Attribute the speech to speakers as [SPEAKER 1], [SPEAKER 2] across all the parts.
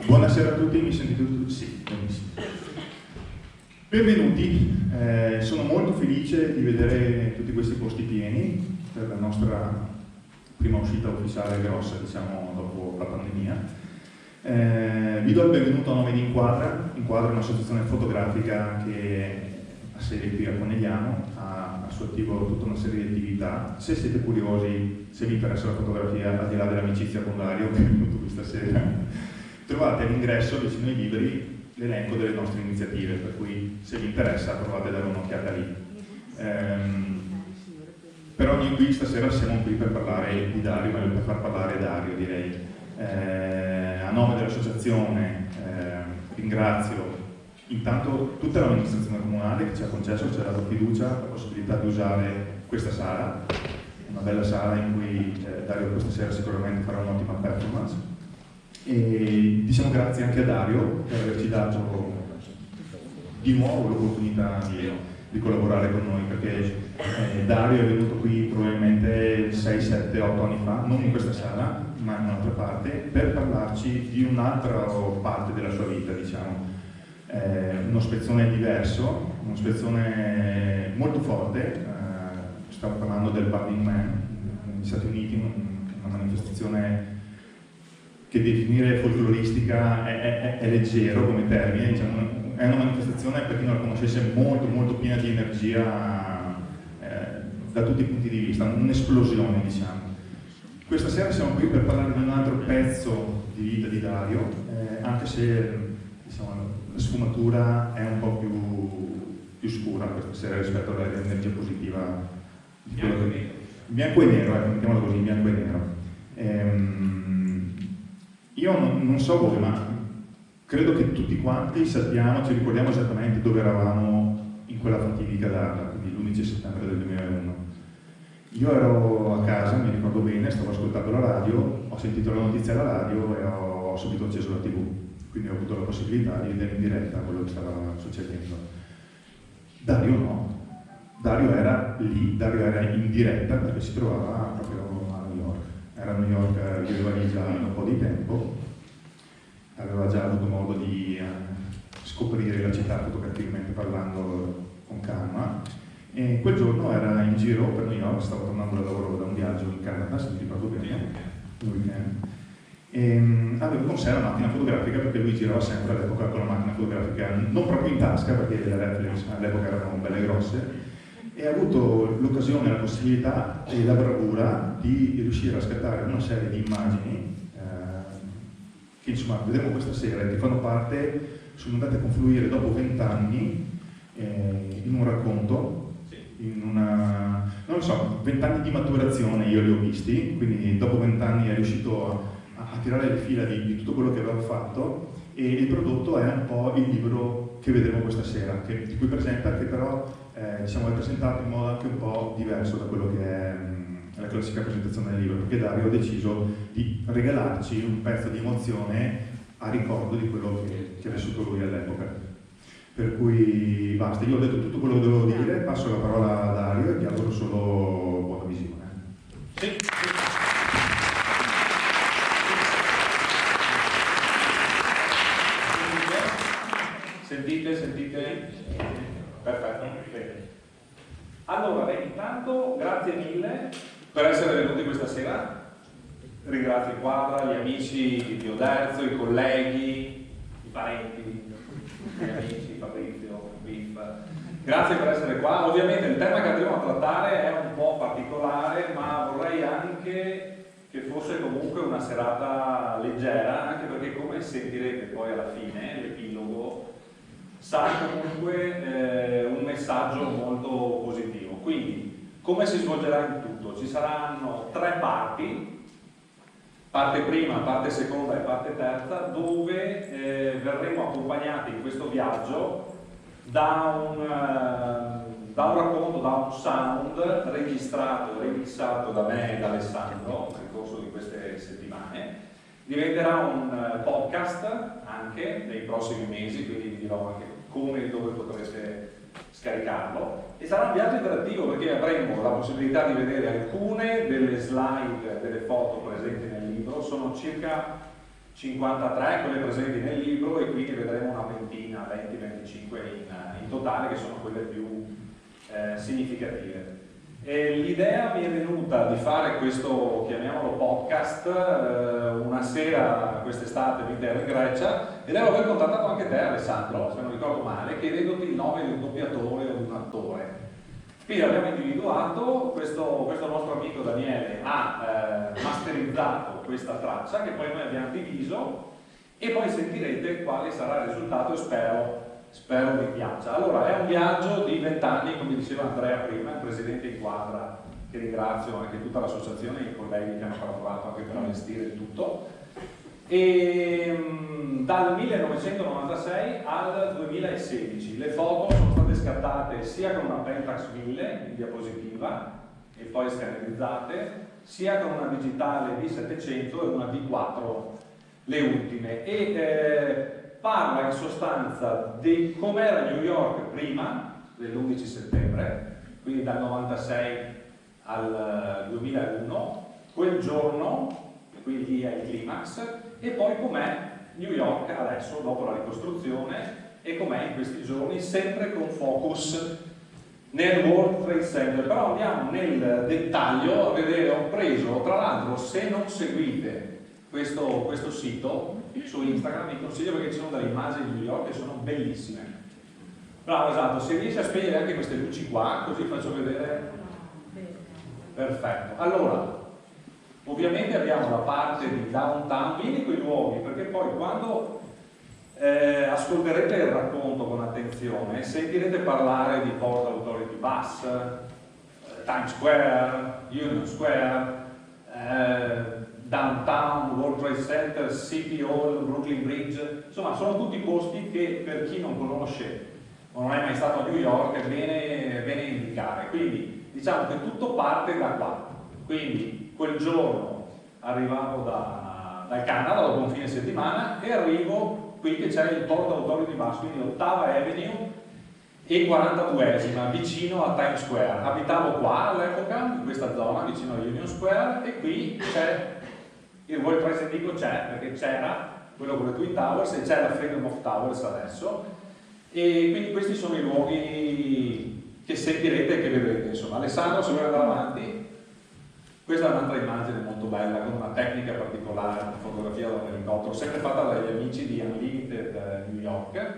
[SPEAKER 1] Buonasera a tutti, mi sentite tutti? Sì, benissimo. Benvenuti, sono molto felice di vedere tutti questi posti pieni per la nostra prima uscita ufficiale grossa, diciamo, dopo la pandemia. Vi do il benvenuto a nome di Inquadra. Inquadra è un'associazione fotografica che ha sede qui a Conegliano, ha al suo attivo tutta una serie di attività. Se siete curiosi, se vi interessa la fotografia, al di là dell'amicizia con Dario, che è venuto qui stasera, trovate all'ingresso vicino ai libri l'elenco delle nostre iniziative, per cui se vi interessa provate a dare un'occhiata lì. Però noi qui stasera siamo qui per parlare di Dario, ma per far parlare Dario, direi. A nome dell'associazione ringrazio intanto tutta l'amministrazione comunale che ci ha concesso, ci ha dato fiducia, la possibilità di usare questa sala, una bella sala in cui Dario questa sera sicuramente farà un'ottima performance. E diciamo grazie anche a Dario per averci dato di nuovo l'opportunità di collaborare con noi, perché Dario è venuto qui probabilmente 6, 7, 8 anni fa, non in questa sala, ma in un'altra parte, per parlarci di un'altra parte della sua vita, diciamo. Uno spezzone diverso, uno spezzone molto forte, stavo parlando del Burning Man negli Stati Uniti, una manifestazione che definire folcloristica è leggero come termine, diciamo, è una manifestazione, per chi non la conoscesse, molto molto piena di energia da tutti i punti di vista, un'esplosione, diciamo. Questa sera siamo qui per parlare di un altro pezzo di vita di Dario, anche se diciamo, la sfumatura è un po' più scura questa sera rispetto all'energia positiva di quello che... Bianco e nero, mettiamolo così, bianco e nero. Io non so voi, ma credo che tutti quanti sappiamo, ci ricordiamo esattamente dove eravamo in quella fatidica data, quindi l'11 settembre del 2001. Io ero a casa, mi ricordo bene, stavo ascoltando la radio, ho sentito la notizia alla radio e ho subito acceso la TV, quindi ho avuto la possibilità di vedere in diretta quello che stava succedendo. Dario no, Dario era lì, Dario era in diretta perché si trovava proprio a New York. Era a New York, viveva lì già da un po' di tempo, aveva già avuto modo di scoprire la città fotograficamente parlando con calma, e quel giorno era in giro per New York, stava tornando da lavoro da un viaggio in Canada, se mi ricordo bene, un weekend, e aveva con sé la macchina fotografica, perché lui girava sempre all'epoca con la macchina fotografica, non proprio in tasca perché le reflex all'epoca erano belle grosse, e ha avuto l'occasione, la possibilità e la bravura di riuscire a scattare una serie di immagini che insomma vedremo questa sera e che fanno parte, sono andate a confluire dopo 20 anni in un racconto, in una, non lo so, 20 anni di maturazione io li ho visti, quindi dopo 20 anni è riuscito a tirare le fila di tutto quello che aveva fatto, e il prodotto è un po' il libro che vedremo questa sera, di cui presenta, che però diciamo, è presentato in modo anche un po' diverso da quello che è la classica presentazione del libro, perché Dario ha deciso di regalarci un pezzo di emozione a ricordo di quello che ha vissuto lui all'epoca. Per cui basta, io ho detto tutto quello che dovevo dire, passo la parola a Dario e ti auguro solo buona visione.
[SPEAKER 2] Sì. Sentite? Perfetto. Allora, intanto grazie mille per essere venuti questa sera. Ringrazio Inquadra, gli amici di Oderzo, i colleghi, i parenti, gli amici, Fabrizio, Biff. Grazie per essere qua. Ovviamente il tema che andremo a trattare è un po' particolare, ma vorrei anche che fosse comunque una serata leggera, anche perché, come sentirete poi alla fine, l'epilogo sarà comunque un messaggio molto positivo. Quindi, come si svolgerà in tutto? Ci saranno 3 parti, parte prima, parte seconda e parte terza, dove verremo accompagnati in questo viaggio da un racconto, da un sound registrato e remixato da me e da Alessandro nel corso di queste settimane. Diventerà un podcast anche nei prossimi mesi, quindi vi dirò anche come e dove potrete scaricarlo, e sarà un viaggio interattivo perché avremo la possibilità di vedere alcune delle slide, delle foto presenti nel libro. Sono circa 53 quelle presenti nel libro, e qui ne vedremo una ventina, 20-25 in totale, che sono quelle più significative. L'idea mi è venuta di fare questo, chiamiamolo podcast, una sera quest'estate mentre ero in Grecia, e devo aver contattato anche te, Alessandro, se non ricordo male, chiedendoti il nome di un doppiatore o di un attore. Quindi abbiamo individuato, questo nostro amico Daniele ha masterizzato questa traccia, che poi noi abbiamo diviso, e poi sentirete quale sarà il risultato, e spero vi piaccia. Allora, è un viaggio di 20 anni, come diceva Andrea prima, il presidente Inquadra, che ringrazio, anche tutta l'associazione e i colleghi che hanno lavorato anche per allestire il tutto, e dal 1996 al 2016 le foto sono state scattate sia con una Pentax 1000 in diapositiva e poi scannerizzate, sia con una digitale D700 e una D4, le ultime, e parla in sostanza di com'era New York prima dell'11 settembre, quindi dal 96 al 2001, quel giorno, quindi è il climax, e poi com'è New York adesso, dopo la ricostruzione, e com'è in questi giorni, sempre con focus nel World Trade Center. Però andiamo nel dettaglio a vedere, ho preso, tra l'altro, se non seguite questo sito su Instagram, vi consiglio, perché ci sono delle immagini di New York che sono bellissime. Bravo, esatto, se riesci a spegnere anche queste luci qua, così faccio vedere. Perfetto. Allora, ovviamente abbiamo la parte di downtown, vieni quei luoghi, perché poi quando ascolterete il racconto con attenzione, sentirete parlare di Port Authority Bus, Times Square, Union Square, Downtown, World Trade Center, City Hall, Brooklyn Bridge, insomma sono tutti posti che per chi non conosce o non è mai stato a New York è bene indicare. Quindi diciamo che tutto parte da qua. Quindi quel giorno arrivavo dal Canada dopo un fine settimana e arrivo qui che c'è il Port Authority Bus, quindi 8ª Avenue e 42esima, vicino a Times Square. Abitavo qua all'epoca, in questa zona, vicino a Union Square, e qui c'è il World Trade Center, dico c'è, perché c'era quello con le Twin Towers e c'è la Freedom of Towers adesso, e quindi questi sono i luoghi che sentirete e che vedrete. Insomma, Alessandro, se vuoi andare avanti. Questa è un'altra immagine molto bella, con una tecnica particolare, una fotografia da un elicottero, sempre fatta dagli amici di Unlimited New York.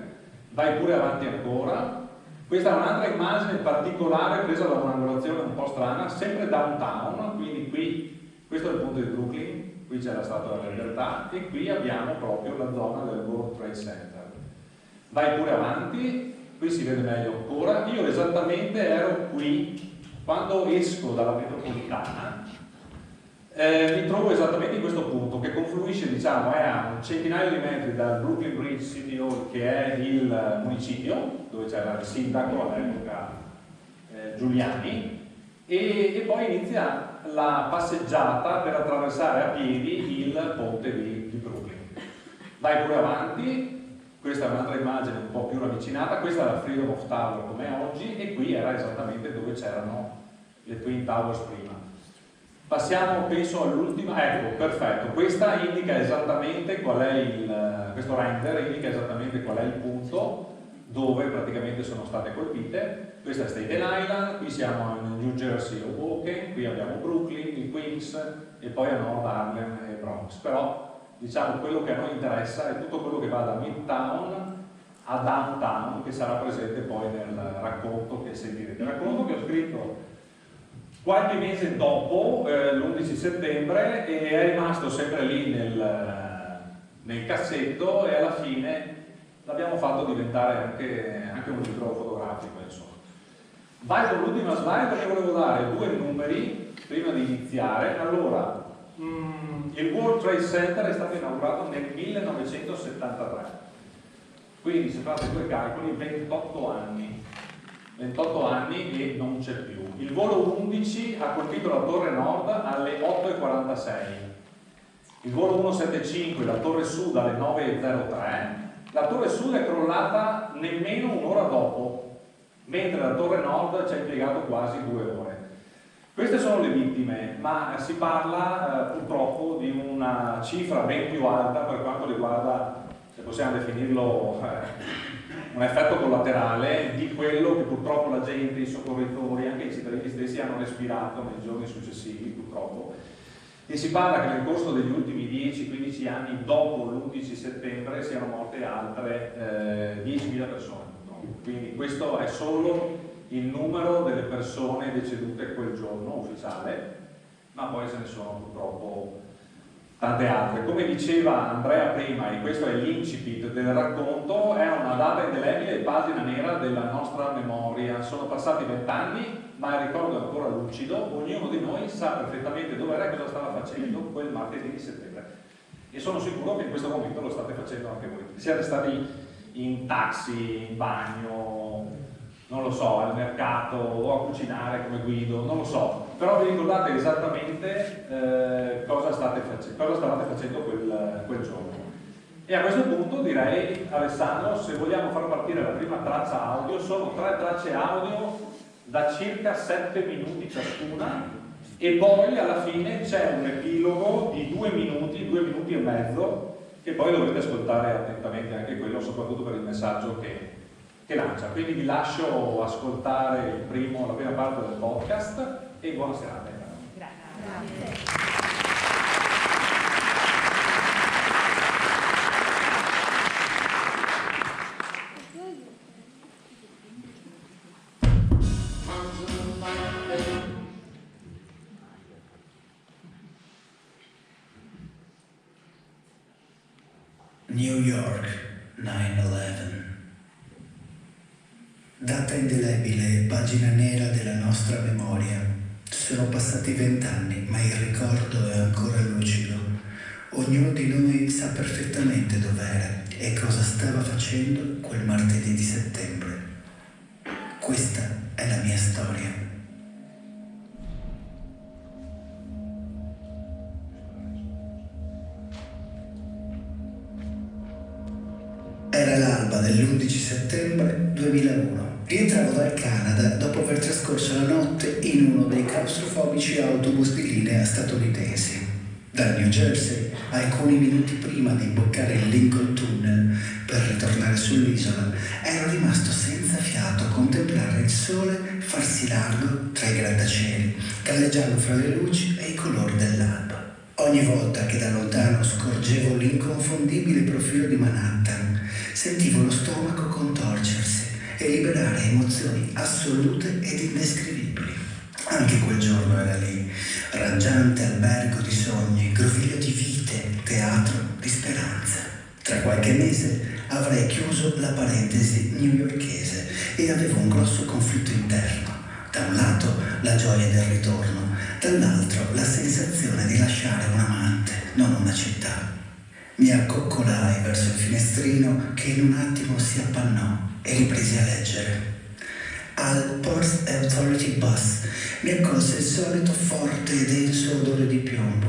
[SPEAKER 2] Vai pure avanti ancora. Questa è un'altra immagine particolare presa da un'angolazione un po' strana, sempre downtown, quindi qui, questo è il punto di Brooklyn, qui c'è la Statua della Libertà, e qui abbiamo proprio la zona del World Trade Center. Vai pure avanti, qui si vede meglio ancora. Io esattamente ero qui, quando esco dalla metropolitana, mi trovo esattamente in questo punto che confluisce, diciamo, è a un centinaio di metri dal Brooklyn Bridge City Hall, che è il municipio dove c'era il sindaco all'epoca, Giuliani, e poi inizia la passeggiata per attraversare a piedi il ponte di Brooklyn. Vai pure avanti, questa è un'altra immagine un po' più ravvicinata, questa è la Freedom of Tower come oggi, e qui era esattamente dove c'erano le Twin Towers prima. Passiamo, penso, all'ultima. Ecco, perfetto, questa indica esattamente qual è questo render indica esattamente qual è il punto dove praticamente sono state colpite. Questa è Staten Island, qui siamo in New Jersey, Hoboken, qui abbiamo Brooklyn, il Queens, e poi a nord Harlem e Bronx. Però diciamo quello che a noi interessa è tutto quello che va da Midtown a Downtown, che sarà presente poi nel racconto che sentirete. Il racconto che ho scritto qualche mese dopo, l'11 settembre, e è rimasto sempre lì nel cassetto, e alla fine l'abbiamo fatto diventare anche un libro fotografico, insomma. Vai con l'ultima slide, perché volevo dare 2 numeri prima di iniziare. Allora, il World Trade Center è stato inaugurato nel 1973, quindi se fate 2 calcoli, 28 anni e non c'è più. Il volo 11 ha colpito la torre nord alle 8:46, il volo 175 la torre sud alle 9:03. La torre sud è crollata nemmeno un'ora dopo, mentre la torre nord ci ha impiegato quasi 2 ore. Queste sono le vittime, ma si parla purtroppo di una cifra ben più alta per quanto riguarda, se possiamo definirlo, un effetto collaterale di quello che purtroppo la gente, i soccorritori, anche i cittadini stessi hanno respirato nei giorni successivi, purtroppo. E si parla che nel corso degli ultimi 10-15 anni, dopo l'11 settembre, siano morte altre 10.000 persone. Quindi questo è solo il numero delle persone decedute quel giorno ufficiale, ma poi ce ne sono purtroppo tante altre. Come diceva Andrea prima, e questo è l'incipit del racconto, è una data indelebile e pagina nera della nostra memoria. Sono passati 20 anni, ma il ricordo è ancora lucido. Ognuno di noi sa perfettamente dove era e cosa stava facendo quel martedì di settembre. E sono sicuro che in questo momento lo state facendo anche voi. Siete stati in taxi, in bagno, non lo so, al mercato o a cucinare come Guido, non lo so, però vi ricordate esattamente cosa stavate facendo quel giorno. E a questo punto direi, Alessandro, se vogliamo far partire la prima traccia audio, sono 3 tracce audio da circa 7 minuti ciascuna, e poi alla fine c'è un epilogo di 2 minuti e mezzo, che poi dovrete ascoltare attentamente anche quello, soprattutto per il messaggio che lancia. Quindi vi lascio ascoltare la prima parte del podcast e buona serata.
[SPEAKER 3] Grazie.
[SPEAKER 4] New York, 9/11. Data indelebile e pagina nera della nostra memoria. Sono passati 20 anni, ma il ricordo è ancora lucido. Ognuno di noi sa perfettamente dov'era e cosa stava facendo quel martedì di settembre. Questa è la mia storia. Era l'alba dell'11 settembre 2001. Rientravo dal Canada dopo aver trascorso la notte in uno dei claustrofobici autobus di linea statunitensi. Dal New Jersey, alcuni minuti prima di imboccare il Lincoln Tunnel per ritornare sull'isola, ero rimasto senza fiato a contemplare il sole farsi largo tra i grattacieli, galleggiando fra le luci e i colori dell'alba. Ogni volta che da lontano scorgevo l'inconfondibile profilo di Manhattan, sentivo lo stomaco contorcersi e liberare emozioni assolute ed indescrivibili. Anche quel giorno era lì, raggiante albergo di sogni, groviglio di vite, teatro di speranza. Tra qualche mese avrei chiuso la parentesi newyorkese e avevo un grosso conflitto interno. Da un lato la gioia del ritorno, dall'altro la sensazione di lasciare un amante, non una città. Mi accoccolai verso il finestrino che in un attimo si appannò e ripresi a leggere. Al Port Authority Bus mi accolse il solito forte e denso odore di piombo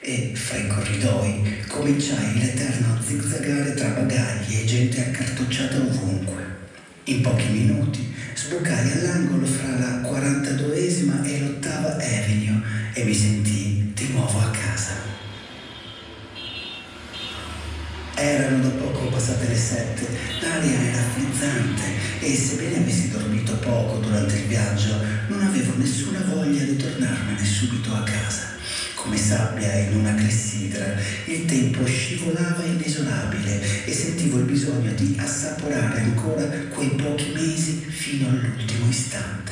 [SPEAKER 4] e fra i corridoi cominciai l'eterno zigzagare tra bagagli e gente accartocciata ovunque. In pochi minuti sbucai all'angolo fra la 42esima e l'8ª Avenue e mi sentii di nuovo a casa. Erano da poco passate le 7, l'aria era frizzante e sebbene avessi dormito poco durante il viaggio, non avevo nessuna voglia di tornarmene subito a casa. Come sabbia in una clessidra, il tempo scivolava inesorabile e sentivo il bisogno di assaporare ancora quei pochi mesi fino all'ultimo istante.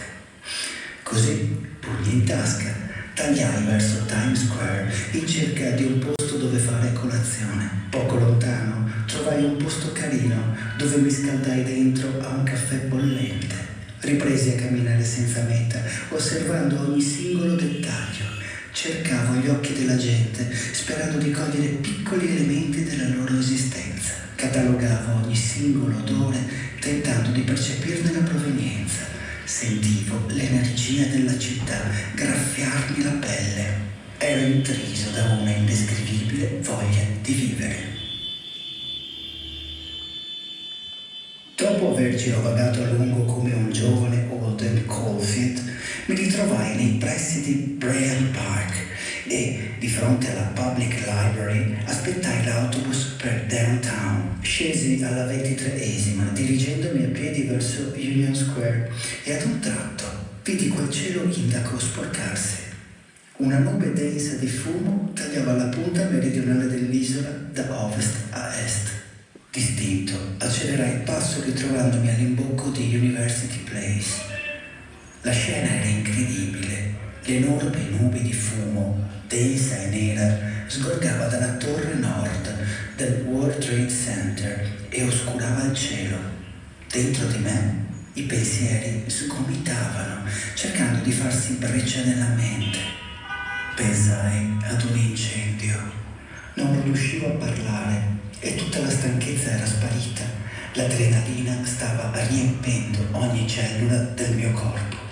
[SPEAKER 4] Così, pugni in tasca, tagliai verso Times Square in cerca di un posto dove fare colazione. Poco lontano trovai un posto carino dove mi scaldai dentro a un caffè bollente. Ripresi a camminare senza meta, osservando ogni singolo dettaglio. Cercavo gli occhi della gente, sperando di cogliere piccoli elementi della loro esistenza. Catalogavo ogni singolo odore, tentando di percepirne la provenienza. Sentivo l'energia della città graffiarmi la pelle. Ero intriso da una indescrivibile voglia di vivere. Dopo aver girovagato a lungo come un giovane Holden Caulfield, Mi ritrovai nei pressi di Bryant Park e, di fronte alla Public Library, aspettai l'autobus per downtown. Scesi alla 23esima, dirigendomi a piedi verso Union Square, e ad un tratto vidi quel cielo indaco sporcarsi. Una nube densa di fumo tagliava la punta meridionale dell'isola da ovest a est. Distinto, accelerai il passo ritrovandomi all'imbocco di University Place. La scena era incredibile. L'enorme nube di fumo, densa e nera, sgorgava dalla torre nord del World Trade Center e oscurava il cielo. Dentro di me i pensieri sgomitavano, cercando di farsi breccia nella mente. Pensai ad un incendio. Non riuscivo a parlare e tutta la stanchezza era sparita. L'adrenalina stava riempendo ogni cellula del mio corpo.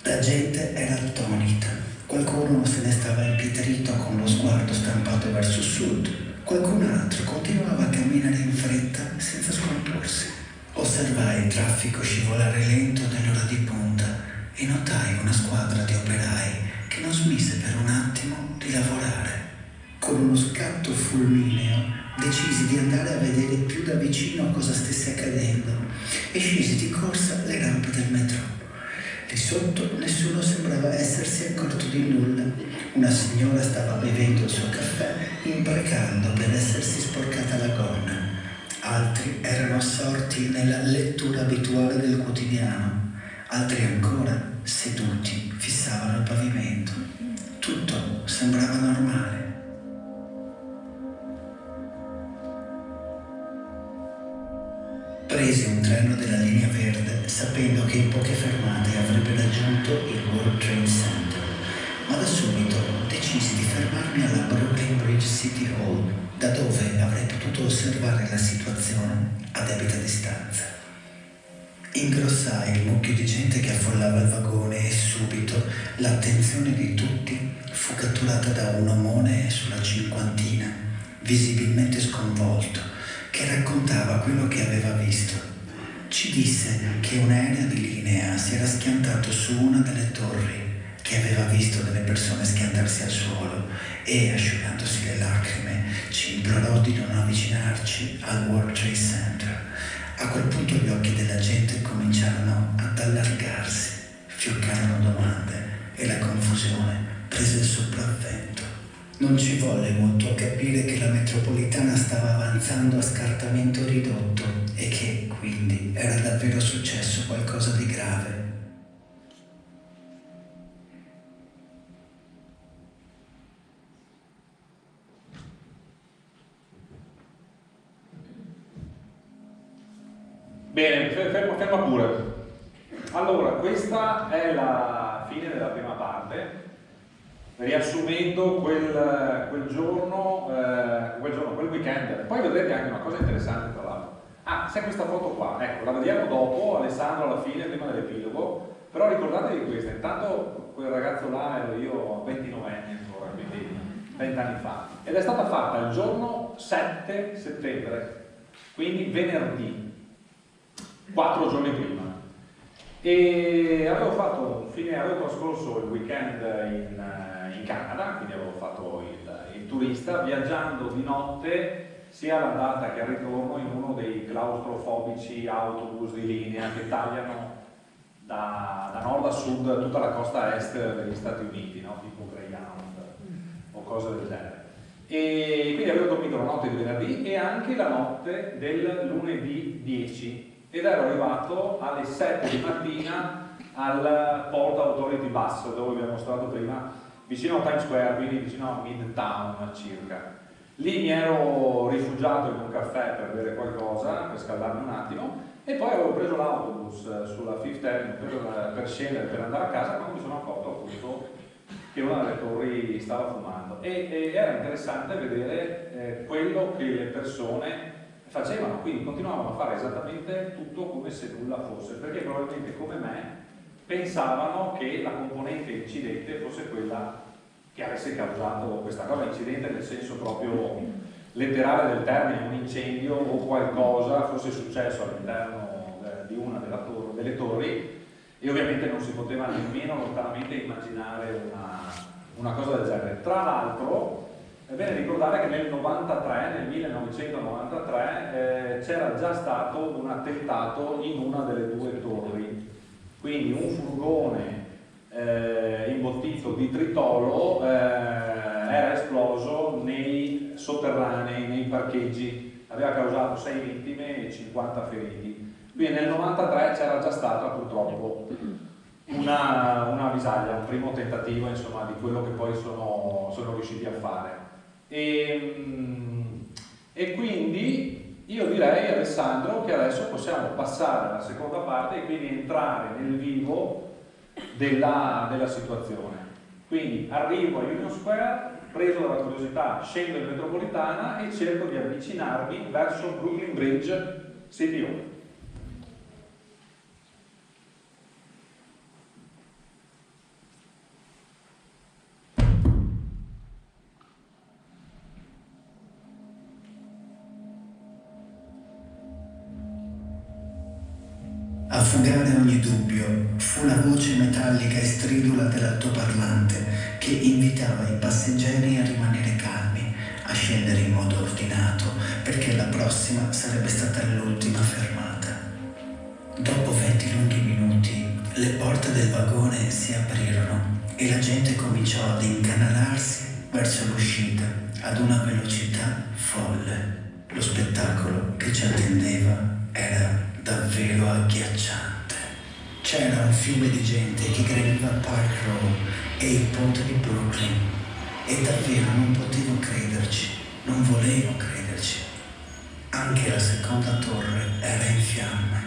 [SPEAKER 4] La gente era attonita. Qualcuno se ne stava impietrito con lo sguardo stampato verso sud. Qualcun altro continuava a camminare in fretta senza scomporsi. Osservai il traffico scivolare lento nell'ora di punta e notai una squadra di operai che non smise per un attimo di lavorare. Con uno scatto fulmineo decisi di andare a vedere più da vicino cosa stesse accadendo e scesi di corsa le rampe del metro. Lì sotto nessuno sembrava essersi accorto di nulla. Una signora stava bevendo il suo caffè, imprecando per essersi sporcata la gonna. Altri erano assorti nella lettura abituale del quotidiano. Altri ancora, seduti, fissavano il pavimento. Tutto sembrava normale. Presi un treno della linea verde, sapendo che in poche fermate avrebbe raggiunto il World Trade Center, ma da subito decisi di fermarmi alla Brooklyn Bridge City Hall, da dove avrei potuto osservare la situazione a debita distanza. Ingrossai il mucchio di gente che affollava il vagone e subito l'attenzione di tutti fu catturata da un omone sulla cinquantina, visibilmente sconvolto, che raccontava quello che aveva visto. Ci disse che un aereo di linea si era schiantato su una delle torri, che aveva visto delle persone schiantarsi al suolo e, asciugandosi le lacrime, ci implorò di non avvicinarci al World Trade Center. A quel punto gli occhi della gente cominciarono ad allargarsi, fioccarono domande e la confusione prese il sopravvento. Non ci volle molto a capire che la metropolitana stava avanzando a scartamento ridotto e che, quindi, era davvero successo qualcosa di grave.
[SPEAKER 2] Bene, ferma pure. Allora, questa è la fine della prima parte. Riassumendo quel weekend. Poi vedrete anche una cosa interessante, tra l'altro. C'è questa foto qua, ecco, la vediamo dopo, Alessandro alla fine, prima dell'epilogo, però ricordatevi questa. Intanto quel ragazzo là ero io, 29 anni ancora, quindi 20 anni fa, ed è stata fatta il giorno 7 settembre, quindi venerdì, 4 giorni prima. E avevo trascorso il weekend in Canada, quindi avevo fatto il turista, viaggiando di notte sia all'andata che al ritorno in uno dei claustrofobici autobus di linea che tagliano da nord a sud tutta la costa est degli Stati Uniti, no? Tipo Greyhound o cose del genere. E quindi avevo dormito la notte di venerdì e anche la notte del lunedì 10, ed ero arrivato alle 7 di mattina al Port Authority Bus, dove vi ho mostrato prima, vicino a Times Square, quindi vicino a Midtown circa. Lì mi ero rifugiato in un caffè per bere qualcosa, per scaldarmi un attimo, e poi avevo preso l'autobus sulla Fifth Avenue per scendere, per andare a casa, quando mi sono accorto appunto che una delle torri stava fumando. E era interessante vedere quello che le persone facevano, quindi continuavano a fare esattamente tutto come se nulla fosse, perché probabilmente come me pensavano che la componente incidente fosse quella che avesse causato questa cosa, incidente nel senso proprio letterale del termine, un incendio o qualcosa fosse successo all'interno di una delle torri, e ovviamente non si poteva nemmeno lontanamente immaginare una cosa del genere. Tra l'altro è bene ricordare che nel 1993 c'era già stato un attentato in una delle due torri, quindi un furgone imbottito di tritolo era esploso nei sotterranei, nei parcheggi, aveva causato 6 vittime e 50 feriti. Quindi nel 93 c'era già stata purtroppo una avvisaglia, un primo tentativo, insomma, di quello che poi sono riusciti a fare. E quindi io direi, Alessandro, che adesso possiamo passare alla seconda parte e quindi entrare nel vivo della situazione. Quindi arrivo a Union Square, preso dalla curiosità, scendo in metropolitana e cerco di avvicinarmi verso Brooklyn Bridge CPO.
[SPEAKER 4] A fugare ogni dubbio fu la voce metallica e stridula dell'altoparlante che invitava i passeggeri a rimanere calmi, a scendere in modo ordinato, perché la prossima sarebbe stata l'ultima fermata. Dopo 20 lunghi minuti, le porte del vagone si aprirono e la gente cominciò ad incanalarsi verso l'uscita ad una velocità folle. Lo spettacolo che ci attendeva era davvero agghiacciante. C'era un fiume di gente che gremiva Park Row e il ponte di Brooklyn e davvero non potevo crederci, non volevo crederci. Anche la seconda torre era in fiamme.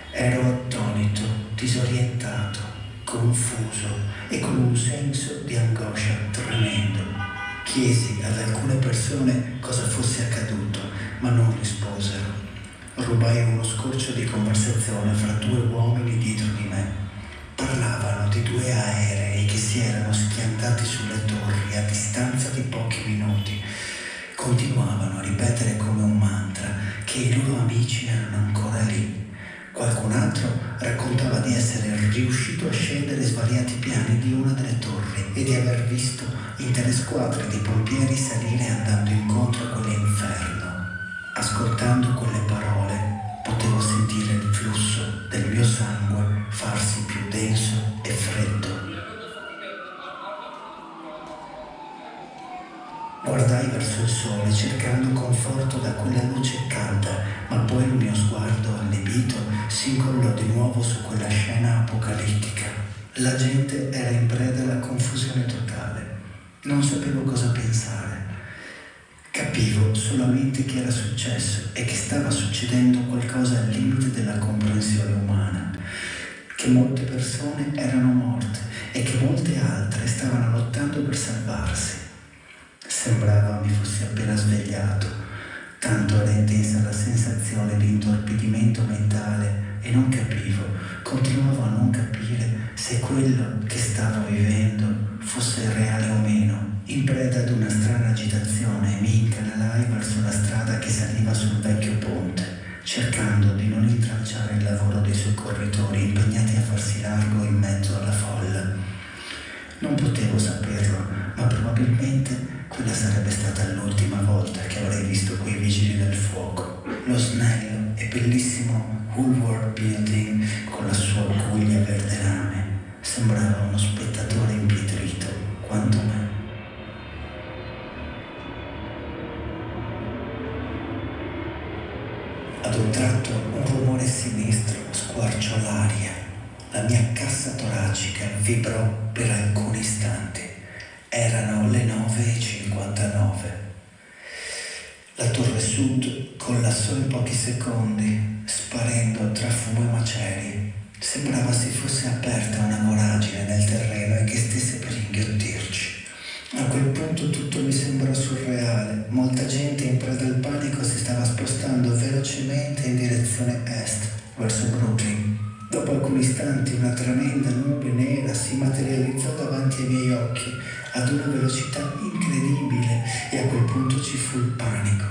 [SPEAKER 4] Ero attonito, disorientato, confuso e con un senso di angoscia tremendo. Chiesi ad alcune persone cosa fosse accaduto, ma non risposero. Rubai uno scorcio di conversazione fra due uomini dietro di me. Parlavano di 2 aerei che si erano schiantati sulle torri a distanza di pochi minuti. Continuavano a ripetere come un mantra che i loro amici erano ancora lì. Qualcun altro raccontava di essere riuscito a scendere svariati piani di una delle torri e di aver visto intere squadre di pompieri salire andando incontro a quell'inferno. Ascoltando quelle parole, potevo sentire il flusso del mio sangue farsi più denso e freddo. Guardai verso il sole cercando conforto da quella luce calda, ma poi il mio sguardo allibito si incollò di nuovo su quella scena apocalittica. La gente era in preda alla confusione totale. Non sapevo cosa pensare. Capivo solamente che era successo e che stava succedendo qualcosa al limite della comprensione umana, che molte persone erano morte e che molte altre stavano lottando per salvarsi. Sembrava mi fossi appena svegliato, tanto era intensa la sensazione di intorpidimento mentale e non capivo, continuavo a non capire se quello che stavo vivendo fosse reale o meno. In preda ad una strana agitazione mi incanalai verso la strada che saliva sul vecchio ponte, cercando di non intralciare il lavoro dei soccorritori impegnati a farsi largo in mezzo alla folla. Non potevo saperlo, ma probabilmente quella sarebbe stata l'ultima volta che avrei visto quei vigili del fuoco. Lo snello e bellissimo Woolworth Building con la sua guglia verde rame sembrava uno spettatore impietrito quanto me. Ad un tratto un rumore sinistro squarciò l'aria. La mia cassa toracica vibrò per alcuni istanti. Erano le 9:59. La torre sud collassò in pochi secondi, sparendo tra fumo e macerie. Sembrava si fosse aperta una voragine nel terreno e che stesse per inghiottirci. A quel punto tutto mi sembrò surreale. Molta gente in preda al panico si stava spostando velocemente in direzione est, verso Brooklyn. Dopo alcuni istanti una tremenda nube nera si materializzò davanti ai miei occhi ad una velocità incredibile e a quel punto ci fu il panico.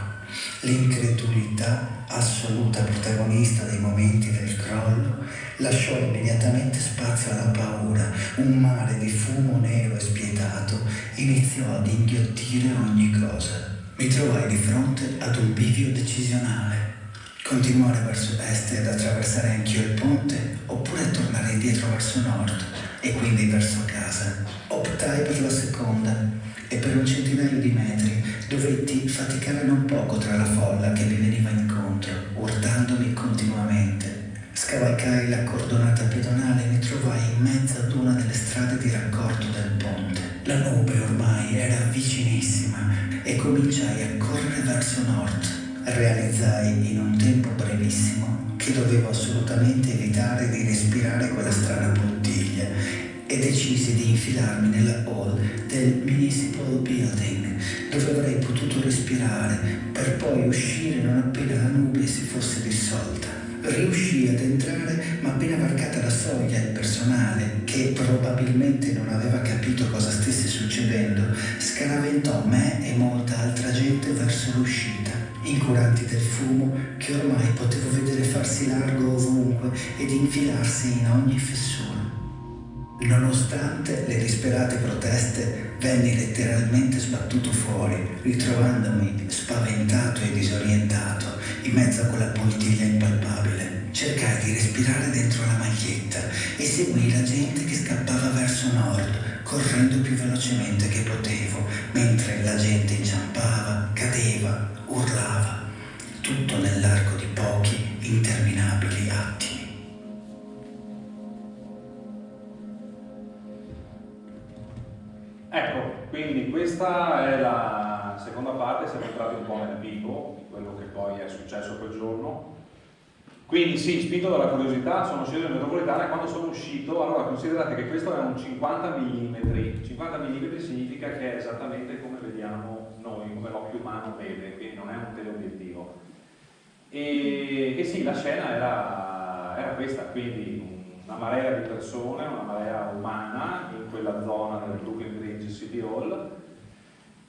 [SPEAKER 4] L'incredulità, assoluta protagonista dei momenti del crollo, lasciò immediatamente spazio alla paura. Un mare di fumo nero e spietato iniziò ad inghiottire ogni cosa. Mi trovai di fronte ad un bivio decisionale. Continuare verso est ed attraversare anch'io il ponte, oppure tornare indietro verso nord e quindi verso casa. Optai per la seconda e per un centinaio di metri dovetti faticare non poco tra la folla che mi veniva incontro, urtandomi continuamente. Scavalcai la cordonata pedonale e mi trovai in mezzo ad una delle strade di raccordo del ponte. La nube ormai era vicinissima e cominciai a correre verso nord. Realizzai in un tempo brevissimo che dovevo assolutamente evitare di respirare quella strana bottiglia e decisi di infilarmi nella hall del Municipal Building, dove avrei potuto respirare per poi uscire non appena la nube si fosse dissolta. Riuscii ad entrare, ma appena varcata la soglia il personale, che probabilmente non aveva capito cosa stesse succedendo, scaraventò me e molta altra gente verso l'uscita, incuranti del fumo che ormai potevo vedere farsi largo ovunque ed infilarsi in ogni fessura. Nonostante le disperate proteste, venni letteralmente sbattuto fuori, ritrovandomi spaventato e disorientato in mezzo a quella poltiglia impalpabile. Cercai di respirare dentro la maglietta e seguii la gente che scappava verso nord, correndo più velocemente che potevo, mentre la gente inciampava, cadeva, urlava, tutto nell'arco di pochi interminabili attimi.
[SPEAKER 2] Ecco, quindi questa è la seconda parte, siamo entrati un po' nel vivo di quello che poi è successo quel giorno. Quindi sì, spinto dalla curiosità, sono sceso in metropolitana e quando sono uscito, allora considerate che questo è un 50 mm, 50 mm significa che è esattamente come vediamo noi, come l'occhio umano vede, quindi non è un teleobiettivo. E sì, la scena era questa, quindi una marea di persone, una marea umana in quella zona del Brooklyn Bridge City Hall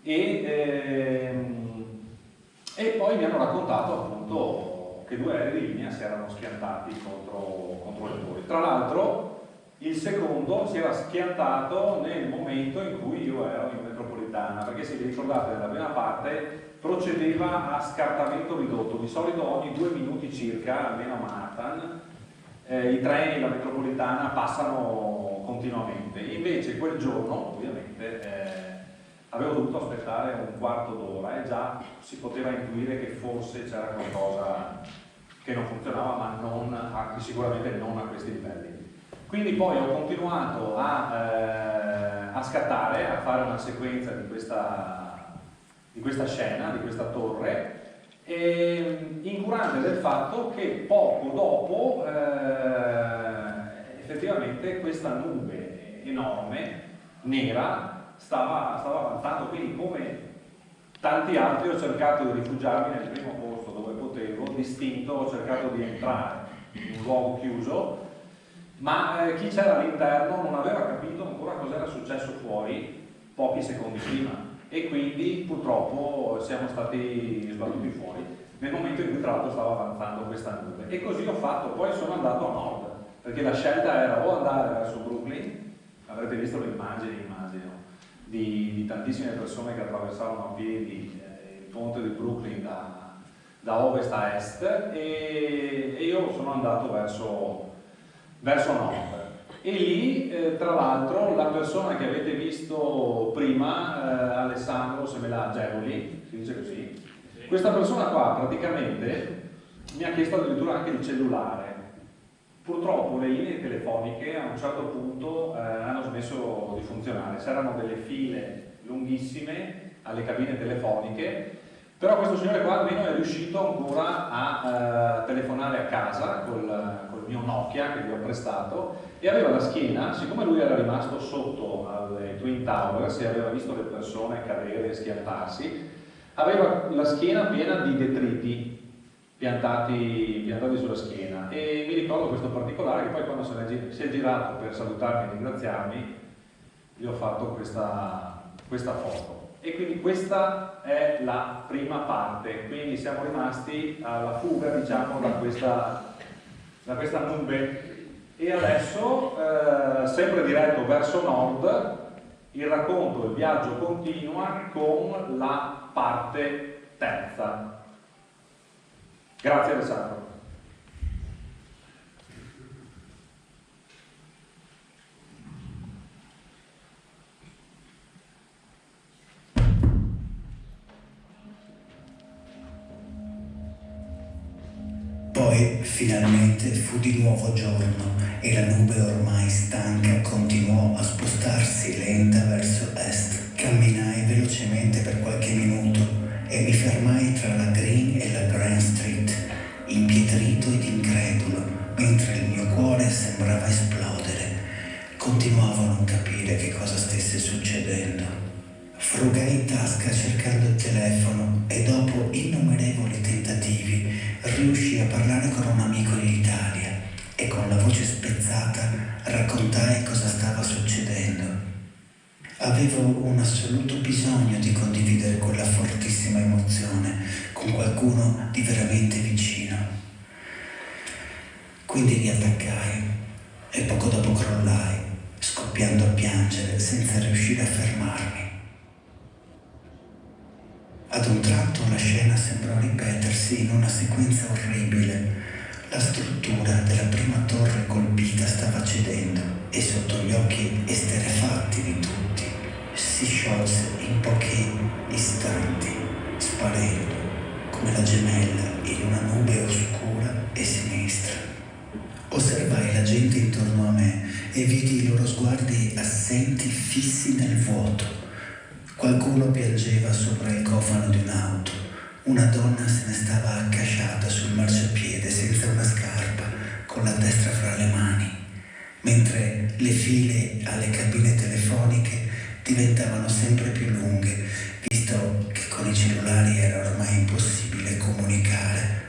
[SPEAKER 2] e poi mi hanno raccontato appunto che 2 aerei di linea si erano schiantati contro le torri. Tra l'altro il secondo si era schiantato nel momento in cui io ero in metropolitana, perché se vi ricordate nella prima parte procedeva a scartamento ridotto, di solito ogni 2 minuti circa, almeno a Manhattan, i treni, la metropolitana passano continuamente. Invece quel giorno ovviamente avevo dovuto aspettare un quarto d'ora e già si poteva intuire che forse c'era qualcosa che non funzionava, ma sicuramente non a questi livelli. Quindi poi ho continuato a scattare, a fare una sequenza di questa scena, di questa torre, incurante del fatto che poco dopo effettivamente questa nube enorme, nera, stava avanzando, quindi come tanti altri ho cercato di rifugiarmi nel primo posto dove potevo, distinto, ho cercato di entrare in un luogo chiuso, ma chi c'era all'interno non aveva capito ancora cosa era successo fuori pochi secondi prima. E quindi purtroppo siamo stati sbattuti fuori nel momento in cui tra l'altro stava avanzando questa nube. E così ho fatto, poi sono andato a nord, perché la scelta era o andare verso Brooklyn, avrete visto le immagini, immagino, di tantissime persone che attraversavano a piedi il ponte di Brooklyn da ovest a est, e io sono andato verso nord. E lì, tra l'altro, la persona che avete visto prima, Alessandro Semela-Agevoli, si dice così, questa persona qua praticamente mi ha chiesto addirittura anche il cellulare. Purtroppo le linee telefoniche a un certo punto hanno smesso di funzionare, c'erano delle file lunghissime alle cabine telefoniche, però questo signore qua almeno è riuscito ancora a telefonare a casa col mio Nokia che gli ho prestato, e aveva la schiena, siccome lui era rimasto sotto alle Twin Towers e aveva visto le persone cadere e schiantarsi, aveva la schiena piena di detriti piantati sulla schiena, e mi ricordo questo particolare che poi quando si è girato per salutarmi e ringraziarmi gli ho fatto questa foto. E quindi questa è la prima parte, quindi siamo rimasti alla fuga, diciamo, da questa nube. E adesso, sempre diretto verso nord, il racconto, il viaggio continua con la parte terza. Grazie Alessandro.
[SPEAKER 4] Poi finalmente fu di nuovo giorno e la nube ormai stanca continuò a spostarsi lenta verso est. Camminai velocemente per qualche minuto e mi fermai tra la Green e la Grand Street, impietrito ed incredulo, mentre il mio cuore sembrava esplodere. Continuavo a non capire che cosa stesse succedendo. Frugai in tasca cercando il telefono e dopo innumerevoli tentativi riuscii a parlare con un amico in Italia e con la voce spezzata raccontai cosa stava succedendo. Avevo un assoluto bisogno di condividere quella fortissima emozione con qualcuno di veramente vicino. Quindi riattaccai e poco dopo crollai, scoppiando a piangere senza riuscire a fermarmi. Ad un tratto la scena sembrò ripetersi in una sequenza orribile. La struttura della prima torre colpita stava cedendo e sotto gli occhi esterrefatti di tutti si sciolse in pochi istanti, sparendo come la gemella in una nube oscura e sinistra. Osservai la gente intorno a me e vidi i loro sguardi assenti fissi nel vuoto. Qualcuno piangeva sopra il cofano di un'auto, una donna se ne stava accasciata sul marciapiede senza una scarpa, con la destra fra le mani, mentre le file alle cabine telefoniche diventavano sempre più lunghe, visto che con i cellulari era ormai impossibile comunicare.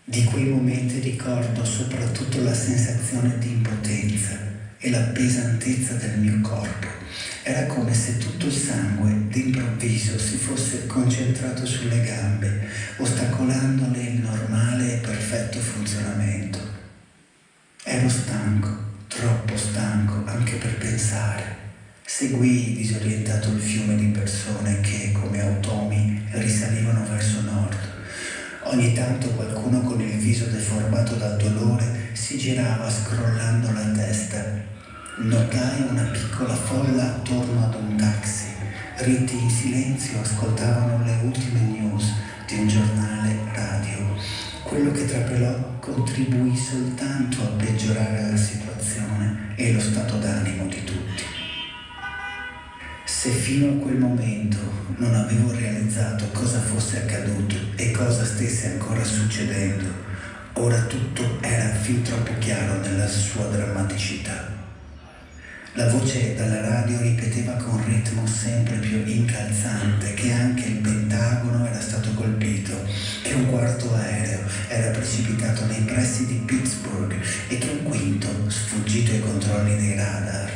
[SPEAKER 4] Di quei momenti ricordo soprattutto la sensazione di impotenza e la pesantezza del mio corpo. Era come se tutto il sangue d'improvviso si fosse concentrato sulle gambe, ostacolandone il normale e perfetto funzionamento. Ero stanco, troppo stanco anche per pensare. Seguii disorientato il fiume di persone che, come automi, risalivano verso nord. Ogni tanto qualcuno con il viso deformato dal dolore si girava scrollando la testa. Notai una piccola folla attorno ad un taxi. Ritti in silenzio ascoltavano le ultime news di un giornale radio. Quello che trapelò contribuì soltanto a peggiorare la situazione e lo stato d'animo di tutti. Se fino a quel momento non avevo realizzato cosa fosse accaduto e cosa stesse ancora succedendo, ora tutto era fin troppo chiaro nella sua drammaticità. La voce dalla radio ripeteva con ritmo sempre più incalzante che anche il Pentagono era stato colpito, che un quarto aereo era precipitato nei pressi di Pittsburgh e che un quinto, sfuggito ai controlli dei radar,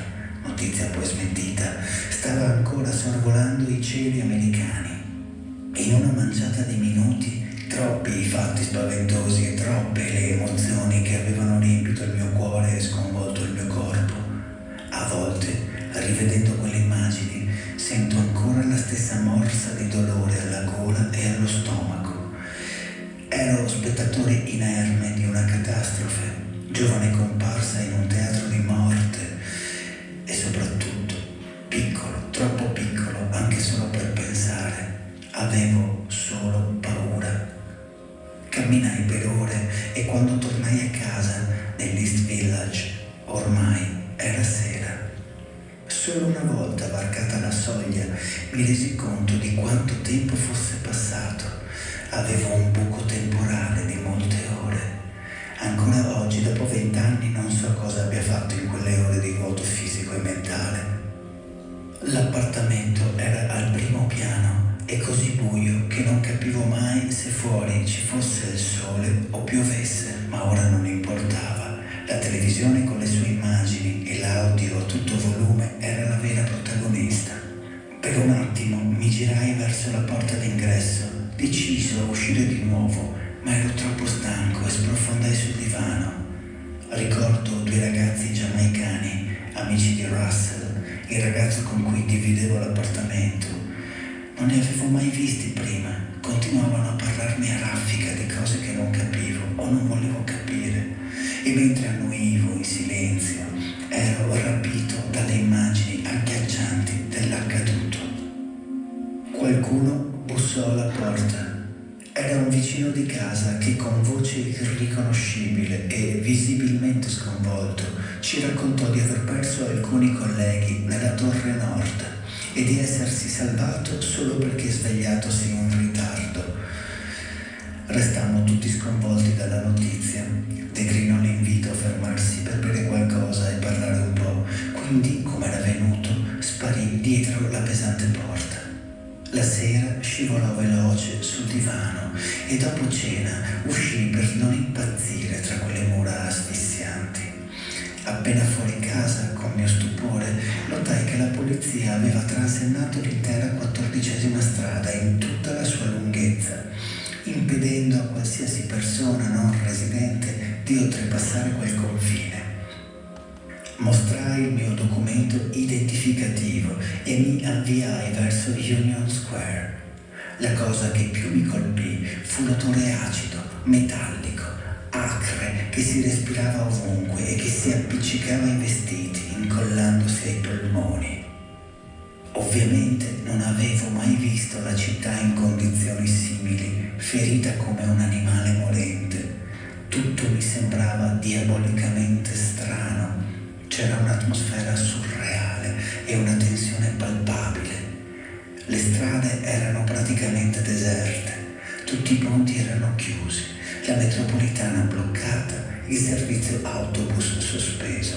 [SPEAKER 4] notizia poi smentita, stava ancora sorvolando i cieli americani. In una manciata di minuti, troppi i fatti spaventosi e troppe le emozioni che avevano riempito il mio cuore e sconvolto il mio corpo. A volte, rivedendo quelle immagini, sento ancora la stessa morsa di dolore alla gola e allo stomaco. Ero spettatore inerme di una catastrofe, giovane comparsa in un teatro di morte e soprattutto piccolo, troppo piccolo anche solo per pensare. Avevo solo paura. Camminai per ore e quando tornai a casa nell'East Village ormai era sera. Solo una volta varcata la soglia mi resi conto di quanto tempo fosse passato. Avevo un buco temporale di molte ore. Ancora oggi, dopo 20 anni, non so cosa abbia fatto in quelle ore di vuoto fisico e mentale. L'appartamento era al primo piano e così buio che non capivo mai se fuori ci fosse il sole o piovesse, ma ora non importava. La televisione con le sue immagini e l'audio a tutto volume era la vera protagonista. Per un attimo mi girai verso la porta d'ingresso, deciso a uscire di nuovo, ma ero troppo stanco e sprofondai sul divano. Ricordo due ragazzi giamaicani, amici di Russell, il ragazzo con cui dividevo l'appartamento. Non li avevo mai visti prima, continuavano a parlarmi a raffica di cose che non capivo o non volevo capire, e mentre annuivo in silenzio ero rapito dalle immagini agghiaccianti dell'accaduto. Qualcuno bussò alla porta. Era un vicino di casa che con voce irriconoscibile e visibilmente sconvolto ci raccontò di aver perso alcuni colleghi nella torre nord e di essersi salvato solo perché svegliatosi in ritardo. Restammo tutti sconvolti dalla notizia. Declinò l'invito a fermarsi per bere qualcosa e parlare un po', quindi, come era venuto, sparì dietro la pesante porta. La sera scivolò veloce sul divano e dopo cena uscì per non impazzire tra quelle mura asfissianti. Appena fuori casa, con mio stupore, notai che la polizia aveva transennato l'intera 14ª strada in tutta la sua lunghezza, impedendo a qualsiasi persona non residente di oltrepassare quel confine. Mostrai il mio documento identificativo e mi avviai verso Union Square. La cosa che più mi colpì fu l'odore acido, metallico, acre, che si respirava ovunque e che si appiccicava ai vestiti, incollandosi ai polmoni. Ovviamente non avevo mai visto la città in condizioni simili, ferita come un animale morente. Tutto mi sembrava diabolicamente strano. C'era un'atmosfera surreale e una tensione palpabile. Le strade erano praticamente deserte, tutti i ponti erano chiusi, la metropolitana bloccata, il servizio autobus sospeso,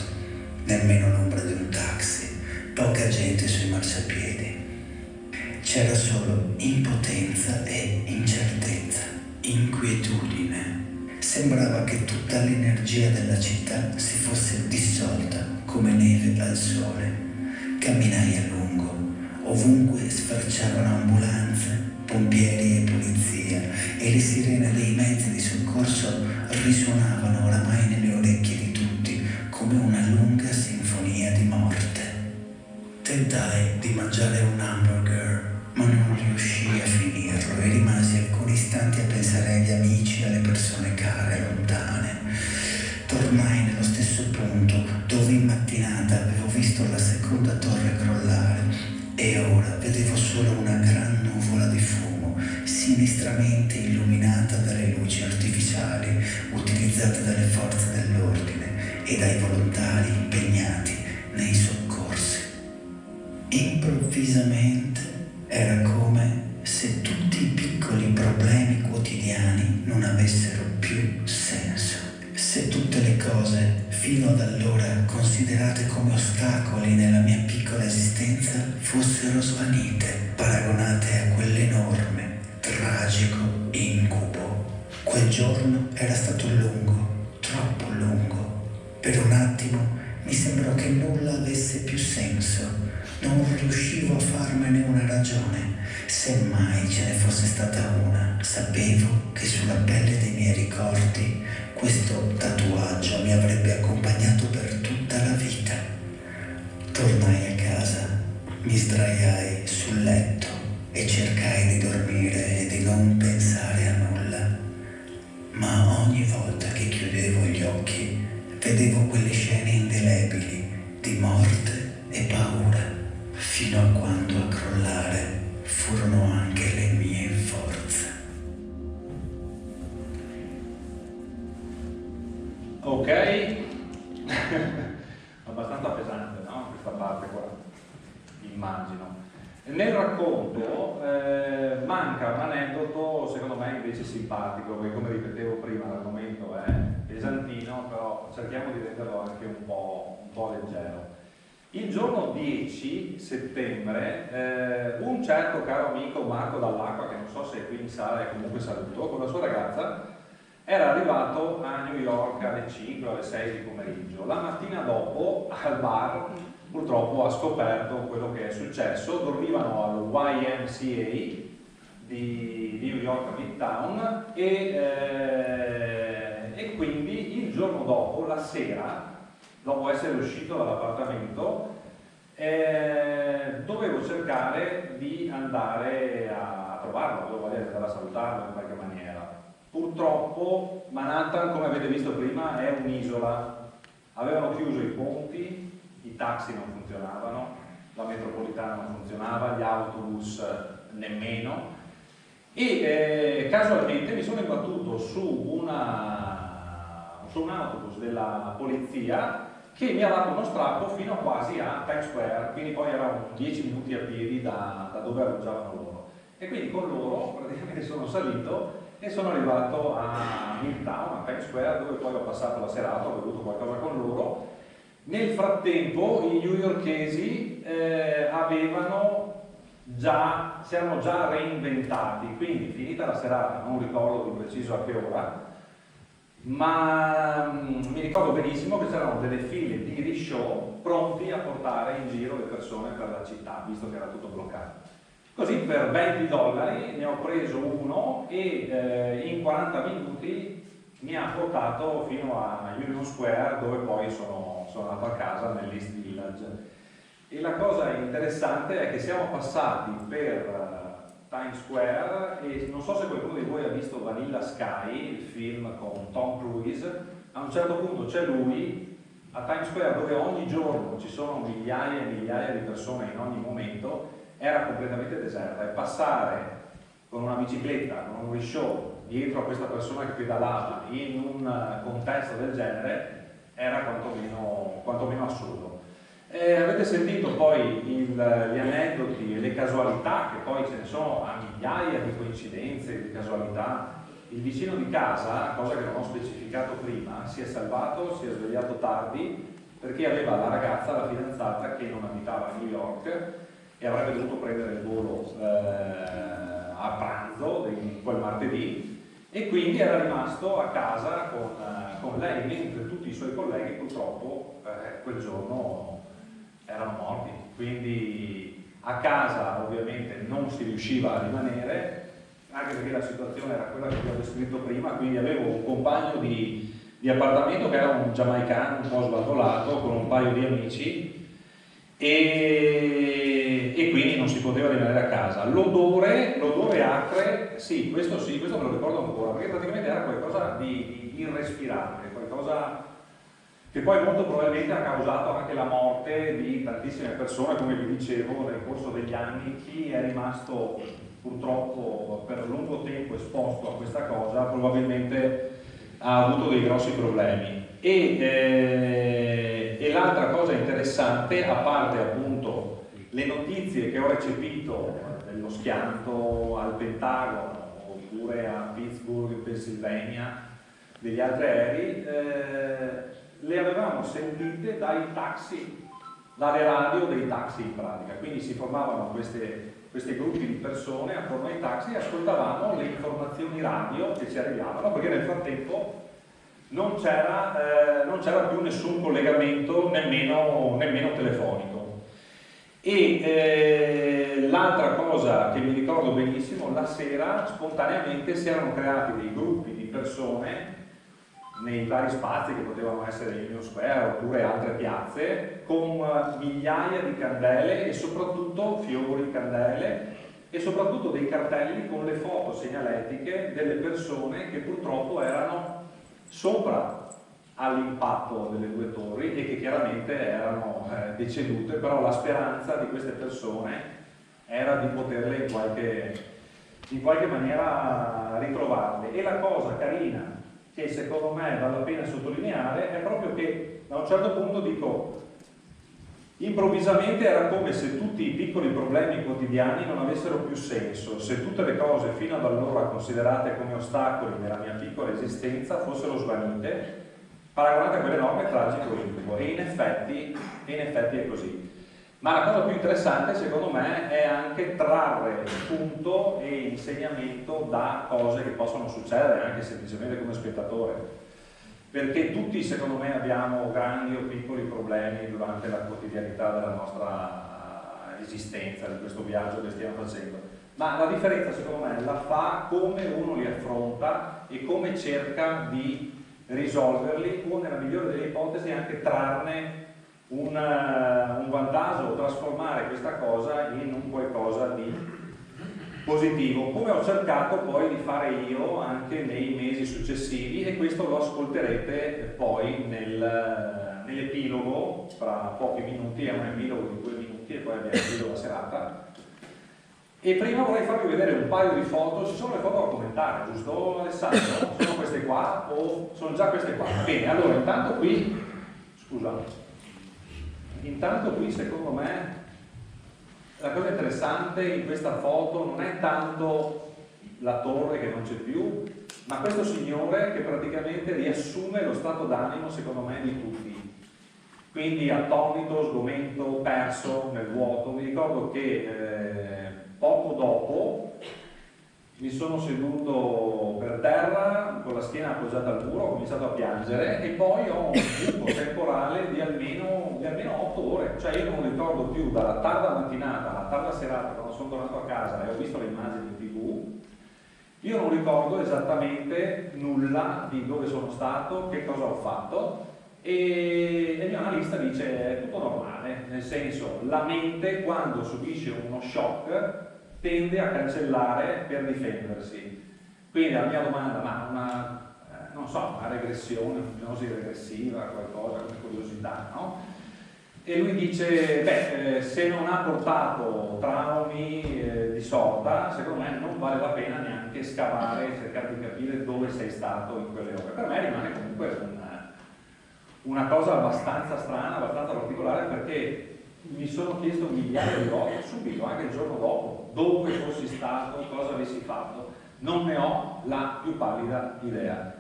[SPEAKER 4] nemmeno l'ombra di un taxi, poca gente sui marciapiedi. C'era solo impotenza e incertezza, inquietudine. Sembrava che tutta l'energia della città si fosse dissolta come neve al sole. Camminai a lungo, ovunque sfrecciavano ambulanze, pompieri e polizia, e le sirene dei mezzi di soccorso risuonavano oramai nelle orecchie di tutti come una lunga sinfonia di morte. Tentai di mangiare un hamburger, ma non riuscii a finirlo e rimasi alcuni istanti a pensare agli amici e alle persone care lontane. Tornai nello stesso punto dove in mattinata avevo visto la seconda torre crollare e ora vedevo solo una gran nuvola di fumo, sinistramente illuminata dalle luci artificiali utilizzate dalle forze dell'ordine e dai volontari impegnati nei soccorsi. Improvvisamente era come se tutti i piccoli problemi quotidiani non avessero più senso, se tutte le cose fino ad allora considerate come ostacoli nella mia piccola esistenza fossero svanite, paragonate a quell'enorme, tragico incubo. Quel giorno era stato lungo, troppo lungo. Per un attimo mi sembrò che nulla avesse più senso. Non riuscivo a farmene una ragione. Semmai ce ne fosse stata una, sapevo che sulla pelle dei miei ricordi questo tatuaggio mi avrebbe accompagnato per tutta la vita. Tornai a casa, mi sdraiai sul letto e cercai di dormire e di non pensare a nulla. Ma ogni volta che chiudevo gli occhi vedevo quelle scene indelebili di morte e paura, fino a quando a crollare furono anche le mie forze.
[SPEAKER 2] Ok, abbastanza pesante, no? Questa parte qua, immagino. Nel racconto manca un aneddoto, secondo me invece simpatico, perché come ripetevo prima l'argomento è pesantino, però cerchiamo di renderlo anche un po' leggero. Il giorno 10 settembre un certo caro amico Marco Dall'Acqua, che non so se è qui in sala e comunque saluto, con la sua ragazza era arrivato a New York alle 5 o alle 6 di pomeriggio. La mattina dopo al bar purtroppo ha scoperto quello che è successo. Dormivano al YMCA di New York Midtown e quindi il giorno dopo, la sera, dopo essere uscito dall'appartamento, dovevo cercare di andare a trovarlo, avevo voglia di andare a salutarlo in qualche maniera. Purtroppo Manhattan, come avete visto prima, è un'isola. Avevano chiuso i ponti, i taxi non funzionavano, la metropolitana non funzionava, gli autobus nemmeno, e casualmente mi sono imbattuto su un autobus della polizia che mi ha dato uno strappo fino quasi a Times Square, quindi poi erano 10 minuti a piedi da dove alloggiavano loro. E quindi con loro praticamente sono salito e sono arrivato a Midtown, a Times Square, dove poi ho passato la serata, ho bevuto qualcosa con loro. Nel frattempo i newyorkesi si erano già reinventati, quindi finita la serata, non ricordo di preciso a che ora, ma mi ricordo benissimo che c'erano delle file di risciò pronti a portare in giro le persone per la città, visto che era tutto bloccato. Così per $20 ne ho preso uno e in 40 minuti mi ha portato fino a Union Square, dove poi sono andato a casa nell'East Village. E la cosa interessante è che siamo passati per Times Square e non so se qualcuno di voi ha visto Vanilla Sky, il film con Tom Cruise. A un certo punto c'è lui a Times Square, dove ogni giorno ci sono migliaia e migliaia di persone in ogni momento, era completamente deserta, e passare con una bicicletta, con un risciò dietro a questa persona che pedalava in un contesto del genere era quantomeno assurdo. Avete sentito poi gli aneddoti e le casualità, che poi ce ne sono a migliaia di coincidenze, di casualità. Il vicino di casa, cosa che non ho specificato prima, si è salvato, si è svegliato tardi perché aveva la ragazza, la fidanzata, che non abitava a New York e avrebbe dovuto prendere il volo a pranzo quel martedì, e quindi era rimasto a casa con lei, mentre tutti i suoi colleghi purtroppo quel giorno erano morti. Quindi a casa ovviamente non si riusciva a rimanere, anche perché la situazione era quella che vi ho descritto prima, quindi avevo un compagno di appartamento che era un giamaicano un po' svalvolato con un paio di amici, e quindi non si poteva rimanere a casa. L'odore acre, sì, questo me lo ricordo ancora, perché praticamente era qualcosa di irrespirabile, qualcosa che poi molto probabilmente ha causato anche la morte di tantissime persone, come vi dicevo, nel corso degli anni. Chi è rimasto purtroppo per lungo tempo esposto a questa cosa probabilmente ha avuto dei grossi problemi. E l'altra cosa interessante, a parte appunto le notizie che ho recepito dello schianto al Pentagono oppure a Pittsburgh, in Pennsylvania, degli altri aerei, le avevamo sentite dai taxi, dalle radio dei taxi in pratica. Quindi si formavano questi gruppi di persone attorno ai taxi e ascoltavamo le informazioni radio che ci arrivavano, perché nel frattempo non c'era più nessun collegamento, nemmeno telefonico. E l'altra cosa che mi ricordo benissimo, la sera spontaneamente si erano creati dei gruppi di persone nei vari spazi, che potevano essere Union Square oppure altre piazze, con migliaia di candele e soprattutto fiori, candele, e soprattutto dei cartelli con le foto segnaletiche delle persone che purtroppo erano sopra all'impatto delle due torri e che chiaramente erano decedute, però la speranza di queste persone era di poterle in qualche maniera ritrovarle. E la cosa carina che secondo me vale la pena sottolineare è proprio che da un certo punto dico, improvvisamente era come se tutti i piccoli problemi quotidiani non avessero più senso, se tutte le cose fino ad allora considerate come ostacoli nella mia piccola esistenza fossero svanite, paragonate a quell'enorme tragico incubo. E in effetti è così. Ma la cosa più interessante secondo me è anche trarre spunto e insegnamento da cose che possono succedere anche semplicemente come spettatore. perché tutti secondo me abbiamo grandi o piccoli problemi durante la quotidianità della nostra esistenza, di questo viaggio che stiamo facendo, ma la differenza secondo me la fa come uno li affronta e come cerca di risolverli o nella migliore delle ipotesi anche trarne un vantaggio, trasformare questa cosa in un qualcosa di positivo, come ho cercato poi di fare io anche nei mesi successivi, e questo lo ascolterete poi nell'epilogo fra pochi minuti. È un epilogo di 2 minuti e poi abbiamo finito la serata. E prima vorrei farvi vedere un paio di foto. Ci sono le foto da commentare, giusto Alessandro? Sono queste qua o sono già queste qua? Bene, allora intanto qui, intanto qui secondo me la cosa interessante in questa foto non è tanto la torre che non c'è più, ma questo signore che praticamente riassume lo stato d'animo secondo me di tutti. Quindi attonito, sgomento, perso nel vuoto. Mi ricordo che poco dopo mi sono seduto per terra con la schiena appoggiata al muro, ho cominciato a piangere e poi ho un buco temporale di almeno 8 ore, cioè io non ricordo più dalla tarda mattinata alla tarda serata quando sono tornato a casa e ho visto le immagini in TV, io non ricordo esattamente nulla di dove sono stato, che cosa ho fatto, e il mio analista dice è tutto normale, nel senso la mente quando subisce uno shock tende a cancellare per difendersi. Quindi la mia domanda, ma una regressione, un'ipnosi regressiva, qualcosa come curiosità, no? E lui dice, se non ha portato traumi di sorta, secondo me non vale la pena neanche scavare e cercare di capire dove sei stato in quelle ore. Per me rimane comunque una cosa abbastanza strana, abbastanza particolare, perché mi sono chiesto migliaia di volte, subito, anche il giorno dopo, dove fossi stato, cosa avessi fatto. Non ne ho la più pallida idea.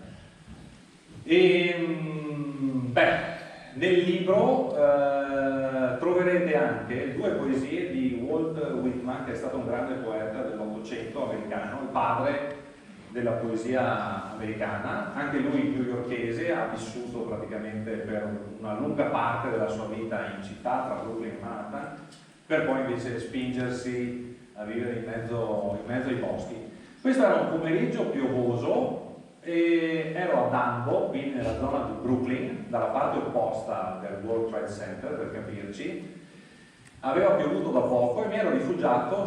[SPEAKER 2] Nel libro troverete anche 2 poesie di Walt Whitman, che è stato un grande poeta dell'Ottocento americano, il padre della poesia americana. Anche lui newyorkese, ha vissuto praticamente per una lunga parte della sua vita in città, tra Brooklyn e Manhattan, per poi invece spingersi a vivere in mezzo ai boschi. Questo era un pomeriggio piovoso e ero a Dumbo, quindi nella zona di Brooklyn, dalla parte opposta del World Trade Center, per capirci. Aveva piovuto da poco e mi ero rifugiato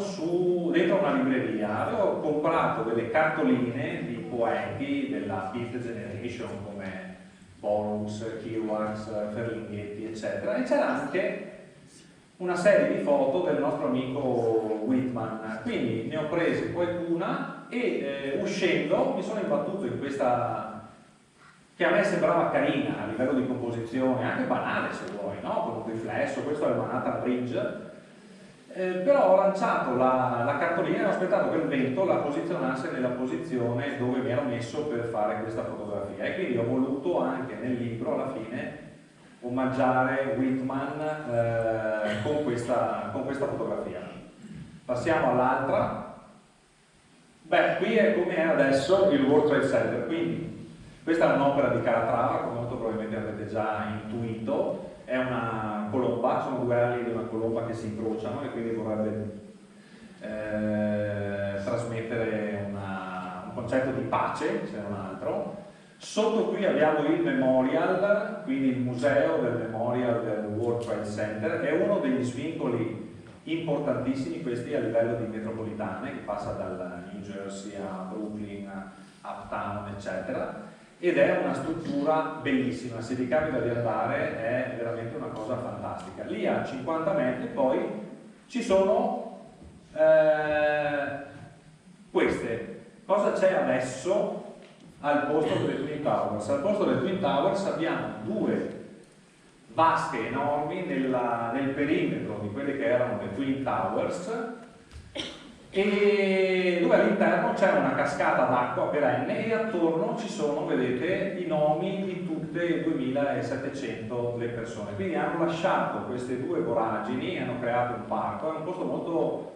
[SPEAKER 2] dentro una libreria. Avevo comprato delle cartoline di poeti della Beat Generation come Burroughs, Kerouac, Ferlinghetti, eccetera, e c'era anche una serie di foto del nostro amico Whitman. Quindi ne ho prese qualcuna e uscendo mi sono imbattuto in questa che a me sembrava carina a livello di composizione, anche banale se vuoi, no? Con un riflesso. Questo è il Manhattan Bridge, però ho lanciato la cartolina e ho aspettato che il vento la posizionasse nella posizione dove mi ero messo per fare questa fotografia, e quindi ho voluto anche nel libro alla fine omaggiare Whitman con questa fotografia. Passiamo all'altra. Qui è come è adesso il World Trade Center. Quindi questa è un'opera di Calatrava, come molto probabilmente avete già intuito. È una colomba, sono 2 ali di una colomba che si incrociano, e quindi vorrebbe trasmettere un concetto di pace, se non altro. Sotto qui abbiamo il Memorial, quindi il museo del Memorial del World Trade Center. È uno degli svincoli importantissimi questi a livello di metropolitane, che passa dal New Jersey a Brooklyn, Uptown, eccetera, ed è una struttura bellissima. Se vi capita di andare è veramente una cosa fantastica. Lì a 50 metri poi ci sono queste. Cosa c'è adesso al posto delle Twin Towers? Al posto delle Twin Towers abbiamo 2 vasche enormi nel perimetro di quelle che erano le Twin Towers, e dove all'interno c'è una cascata d'acqua perenne, e attorno ci sono, vedete, i nomi di tutte le 2700 le persone. Quindi hanno lasciato queste 2 voragini e hanno creato un parco. È un posto molto,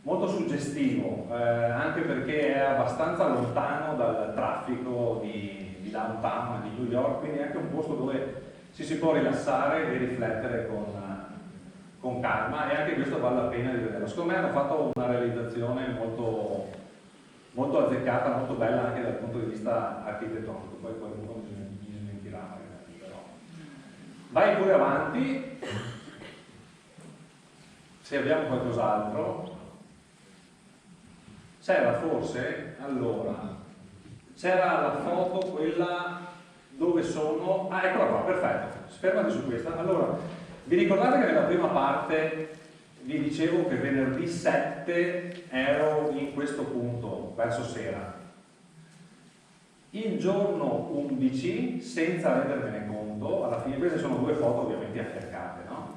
[SPEAKER 2] molto suggestivo, anche perché è abbastanza lontano dal traffico di di downtown di New York, quindi è anche un posto dove si può rilassare e riflettere con calma, e anche questo vale la pena di vederlo. Secondo me hanno fatto una realizzazione molto, molto azzeccata, molto bella anche dal punto di vista architettonico, poi qualcuno mi smentirà magari, però. Vai pure avanti, se abbiamo qualcos'altro. C'era forse, allora, c'era la foto quella dove sono, eccola qua, perfetto, fermati su questa. Allora, vi ricordate che nella prima parte vi dicevo che venerdì 7 ero in questo punto, verso sera. Il giorno 11, senza rendermene conto, alla fine queste sono due foto ovviamente affiancate, no?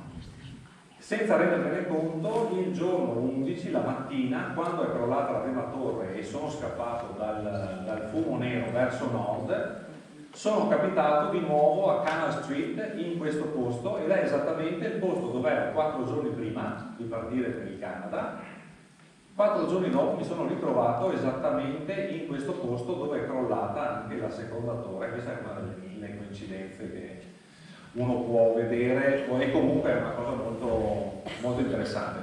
[SPEAKER 2] Senza rendermene conto, il giorno 11, la mattina, quando è crollata la prima torre e sono scappato dal fumo nero verso nord, sono capitato di nuovo a Canal Street, in questo posto, ed è esattamente il posto dove ero 4 giorni prima di partire per il Canada. 4 giorni dopo mi sono ritrovato esattamente in questo posto dove è crollata anche la seconda torre. Questa è una delle 1000 coincidenze che uno può vedere, e comunque è una cosa molto, molto interessante.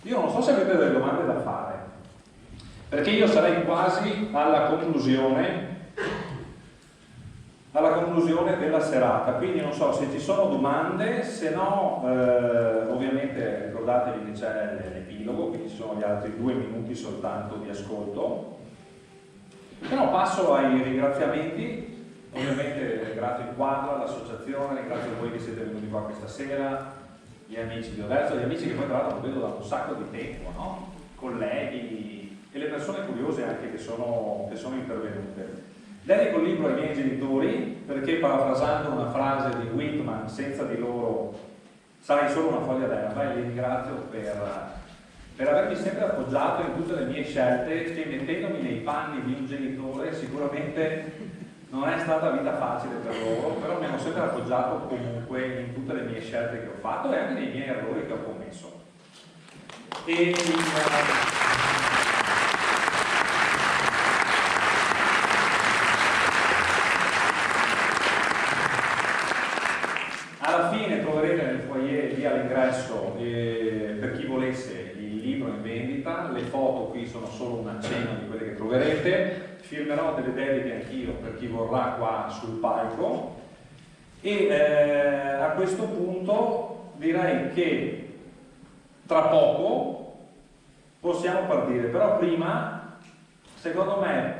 [SPEAKER 2] Io non so se avete delle domande da fare, perché io sarei quasi alla conclusione della serata, quindi non so se ci sono domande, se no ovviamente ricordatevi che c'è l'epilogo, quindi ci sono gli altri 2 minuti soltanto di ascolto. Se no passo ai ringraziamenti. Ovviamente ringrazio il Quadra, l'associazione, ringrazio voi che siete venuti qua questa sera, gli amici di Oderzo, gli amici che poi tra l'altro vedo da un sacco di tempo, no? Colleghi e le persone curiose anche che sono intervenute. Dedico il libro ai miei genitori perché, parafrasando una frase di Whitman, senza di loro sarei solo una foglia d'erba, e li ringrazio per avermi sempre appoggiato in tutte le mie scelte, che mettendomi nei panni di un genitore sicuramente non è stata vita facile per loro, però mi hanno sempre appoggiato comunque in tutte le mie scelte che ho fatto e anche nei miei errori che ho commesso. Alla fine troverete nel foyer lì all'ingresso, per chi volesse, il libro in vendita. Le foto qui sono solo un accenno di quelle che troverete. Firmerò delle dediche anch'io per chi vorrà qua sul palco, e a questo punto direi che tra poco possiamo partire, però prima, secondo me,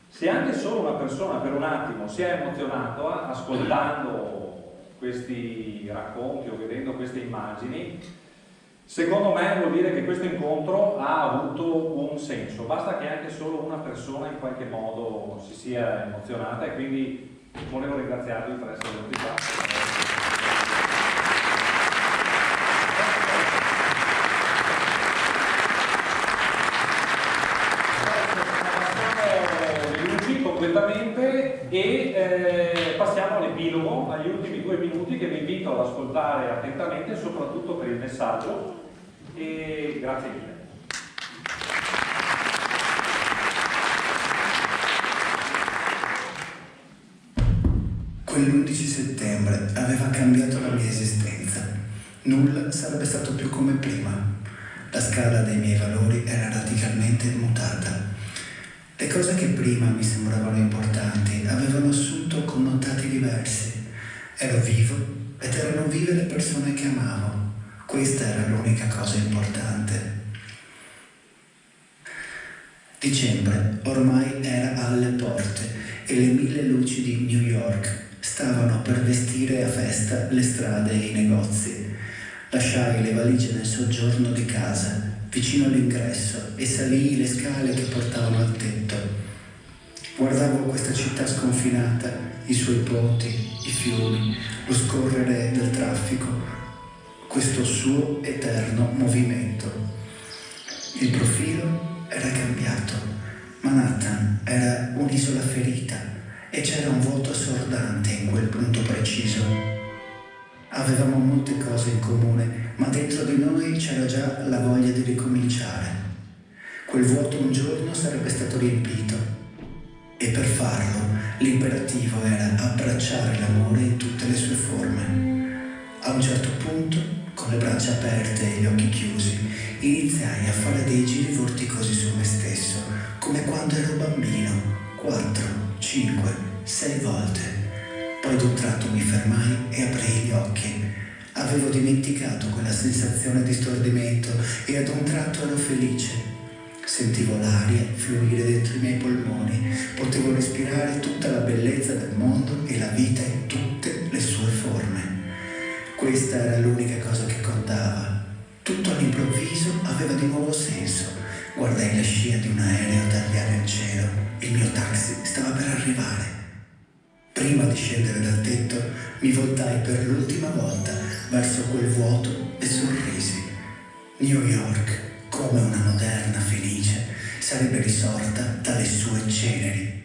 [SPEAKER 2] se anche solo una persona per un attimo si è emozionato ascoltando questi racconti o vedendo queste immagini, secondo me vuol dire che questo incontro ha avuto un senso. Basta che anche solo una persona in qualche modo si sia emozionata, e quindi volevo ringraziarvi per essere venuti qua. Completamente, e passiamo all'epilogo, agli ultimi 2 minuti, che vi invito ad ascoltare attentamente, soprattutto per il messaggio, e grazie mille.
[SPEAKER 4] Quell'11 settembre aveva cambiato la mia esistenza. Nulla sarebbe stato più come prima. La scala dei miei valori era radicalmente mutata. Le cose che prima mi sembravano importanti avevano assunto connotati diversi. Ero vivo ed erano vive le persone che amavo. Questa era l'unica cosa importante. Dicembre ormai era alle porte e le 1000 luci di New York stavano per vestire a festa le strade e i negozi. Lasciai le valigie nel soggiorno di casa, vicino all'ingresso, e salii le scale che portavano al tetto. Guardavo questa città sconfinata, i suoi ponti, i fiumi, lo scorrere del traffico, questo suo eterno movimento. Il profilo era cambiato. Manhattan era un'isola ferita e c'era un vuoto assordante in quel punto preciso. Avevamo molte cose in comune, ma dentro di noi c'era già la voglia di ricominciare. Quel vuoto un giorno sarebbe stato riempito. E per farlo, l'imperativo era abbracciare l'amore in tutte le sue forme. A un certo punto, con le braccia aperte e gli occhi chiusi, iniziai a fare dei giri vorticosi su me stesso, come quando ero bambino, 4, 5, 6 volte. Poi d'un tratto mi fermai e aprii gli occhi. Avevo dimenticato quella sensazione di stordimento e ad un tratto ero felice. Sentivo l'aria fluire dentro i miei polmoni, potevo respirare tutta la bellezza del mondo e la vita in tutte le sue forme. Questa era l'unica cosa che contava. Tutto all'improvviso aveva di nuovo senso. Guardai la scia di un aereo tagliare il cielo. Il mio taxi stava per arrivare. Prima di scendere dal tetto, mi voltai per l'ultima volta verso quel vuoto e sorrisi. New York, come una moderna felice, sarebbe risorta dalle sue ceneri.